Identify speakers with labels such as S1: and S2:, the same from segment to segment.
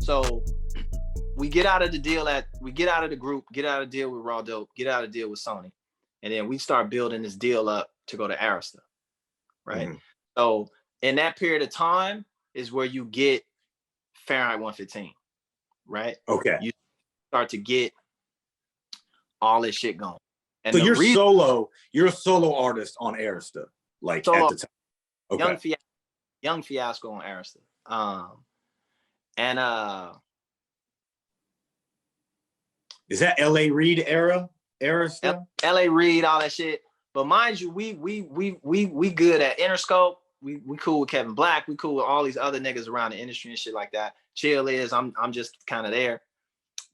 S1: So we get out of the deal we get out of the group, get out of the deal with Raw Dope, get out of the deal with Sony. And then we start building this deal up to go to Arista, right? So in that period of time is where you get Fahrenheit 115, right?
S2: Okay.
S1: You start to get all this shit going. And
S2: so you're a solo artist on Arista, like at the time. Okay.
S1: Young Fiasco on Arista.
S2: Is that LA Reid era? Arista?
S1: LA Reid, all that shit. But mind you, we good at Interscope. We cool with Kevin Black. We cool with all these other niggas around the industry and shit like that. Chill is, I'm just kind of there.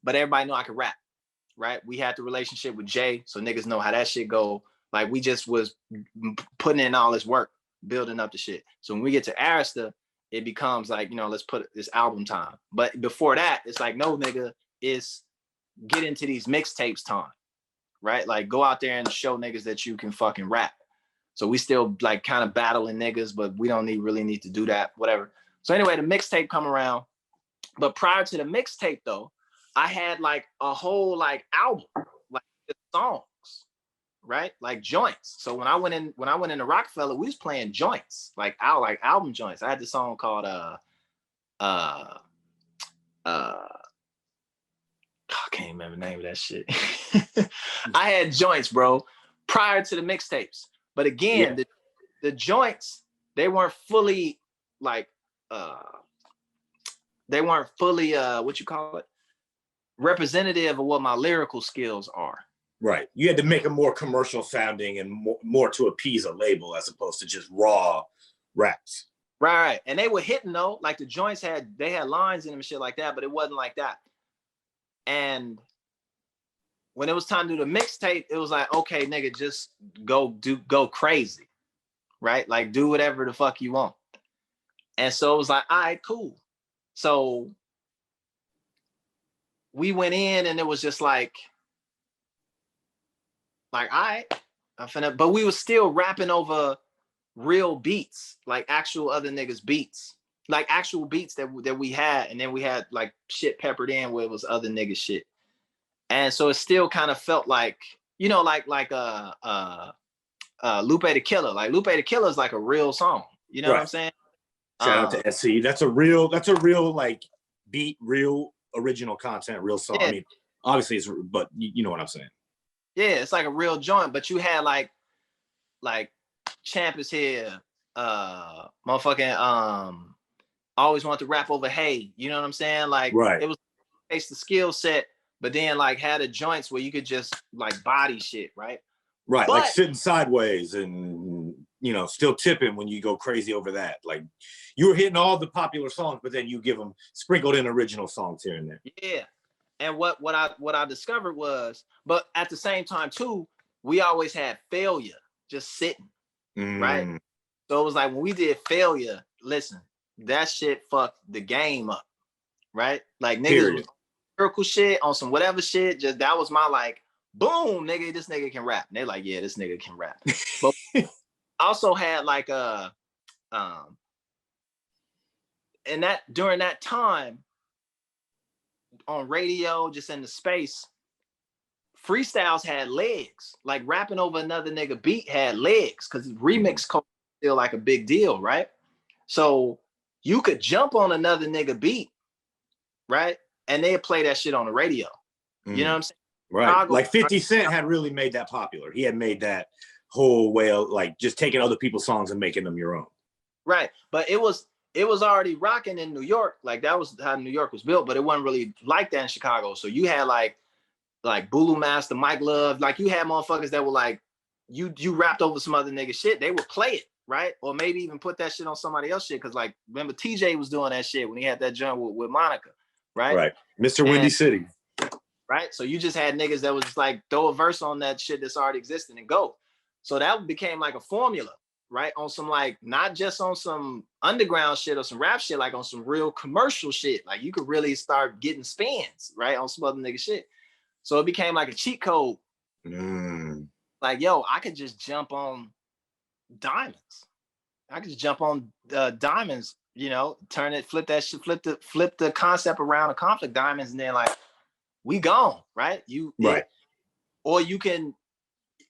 S1: But everybody know I can rap, right? We had the relationship with Jay, so niggas know how that shit go. Like we just was putting in all this work, building up the shit. So when we get to Arista, it becomes like, you know, let's put this album time. But before that, it's like, no, nigga, it's get into these mixtapes time, right? Like go out there and show niggas that you can fucking rap. So we still like kind of battling niggas, but we don't really need to do that, whatever. So anyway, the mixtape come around. But prior to the mixtape though, I had like a whole like album, like songs, right? Like joints. So when I went into Rockefeller, we was playing joints, like album joints. I had this song called I can't remember the name of that shit. I had joints, bro, prior to the mixtapes. But again, the joints, they weren't fully like what you call it, representative of what my lyrical skills are.
S2: Right. You had to make them more commercial sounding and more to appease a label as opposed to just raw raps.
S1: Right. And they were hitting though, like the joints had lines in them and shit like that, but it wasn't like that. And when it was time to do the mixtape, it was like, okay, nigga, just go crazy, right? Like do whatever the fuck you want. And so it was like, all right, cool. So we went in and it was just like, all right, but we were still rapping over real beats, like actual other niggas beats, like actual beats that we had. And then we had like shit peppered in where it was other niggas shit. And so it still kind of felt like, you know, like Lupe the Killer. Like Lupe the Killer is like a real song. You know what I'm saying?
S2: Shout out to SC. That's a real like beat, real original content, real song. Yeah. I mean, obviously it's, but you know what I'm saying.
S1: Yeah, it's like a real joint, but you had like Champ is here, motherfucking always want to rap over Hey, you know what I'm saying? Like it was the skill set, but then like had the joints where you could just like body shit, right?
S2: Right, but, like sitting sideways and, you know, still tipping when you go crazy over that. Like you were hitting all the popular songs, but then you give them sprinkled in original songs here and there.
S1: Yeah. And what I discovered was, but at the same time too, we always had Failure just sitting, right? So it was like when we did Failure, listen, that shit fucked the game up, right? Like niggas was lyrical shit on some whatever shit. Just that was my like, boom, nigga, this nigga can rap. And they're like, yeah, this nigga can rap. But also had like and that during that time on radio, just in the space, freestyles had legs. Like rapping over another nigga beat had legs because remix culture is still like a big deal, right? So you could jump on another nigga beat, right? And they'd play that shit on the radio. You know what I'm saying?
S2: Right. Like 50 Cent had really made that popular. He had made that whole way of like just taking other people's songs and making them your own.
S1: Right. But it was already rocking in New York. Like that was how New York was built, but it wasn't really like that in Chicago. So you had like Bulu Master, Mike Love, like you had motherfuckers that were like, you rapped over some other nigga shit. They would play it, right? Or maybe even put that shit on somebody else shit. Cause like, remember TJ was doing that shit when he had that joint with Monica, right?
S2: Right. Mr. Windy City.
S1: Right. So you just had niggas that was just like throw a verse on that shit that's already existing and go. So that became like a formula, right? On some like, not just on some underground shit or some rap shit, like on some real commercial shit. Like you could really start getting spins, right? On some other nigga shit. So it became like a cheat code. Like, yo, I could just jump on Diamonds. I could just jump on Diamonds you know, turn it, flip that shit, flip the concept around to Conflict Diamonds, and then like we gone, right? Or you can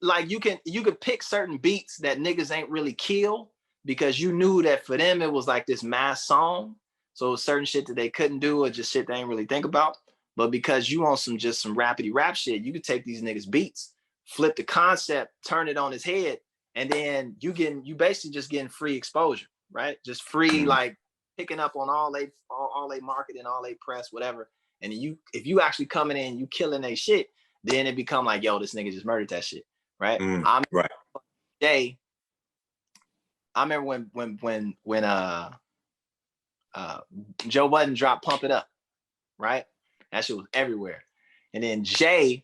S1: like you could pick certain beats that niggas ain't really kill because you knew that for them it was like this mass song. So certain shit that they couldn't do or just shit they ain't really think about. But because you on some rapidy rap shit, you could take these niggas beats, flip the concept, turn it on his head, and then you basically just getting free exposure, right? Just free like picking up on all they marketing, all they press, whatever. And if you actually coming in, you killing they shit, then it become like, yo, this nigga just murdered that shit, right?
S2: Right.
S1: I remember when Joe Budden dropped Pump It Up, right? That shit was everywhere. And then Jay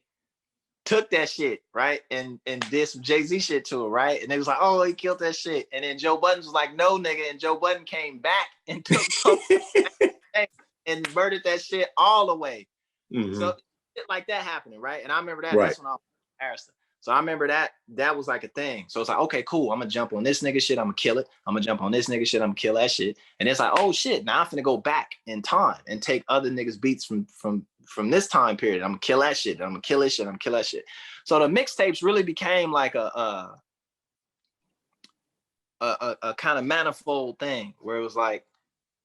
S1: took that shit, right? And did some Jay-Z shit to it, right? And they was like, oh, he killed that shit. And then Joe Budden was like, no, nigga. And Joe Budden came back and took and murdered that shit all the way. So shit like that happening, right? And I remember that. That's when I was in Harrison. So I remember that was like a thing. So it's like, okay, cool. I'm gonna jump on this nigga shit. I'm gonna kill it. I'm gonna jump on this nigga shit. I'm gonna kill that shit. And it's like, oh shit. Now I'm finna go back in time and take other niggas beats from this time period. I'm gonna kill that shit. I'm gonna kill this shit. I'm gonna kill that shit. So the mixtapes really became like a kind of manifold thing where it was like,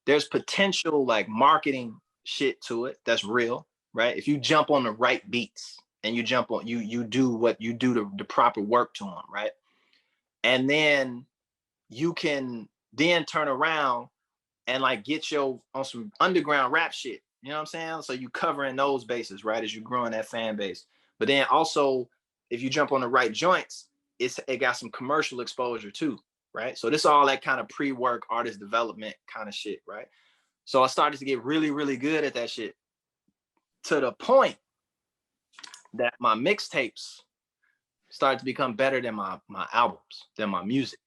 S1: there's potential like marketing shit to it. That's real, right? If you jump on the right beats. And you jump on, you do what you do the proper work to them, right? And then you can then turn around and like get your on some underground rap shit. You know what I'm saying? So you covering those bases, right? As you growing that fan base. But then also, if you jump on the right joints, it got some commercial exposure too, right? So this all that kind of pre-work, artist development kind of shit, right? So I started to get really, really good at that shit to the point that my mixtapes started to become better than my albums, than my music.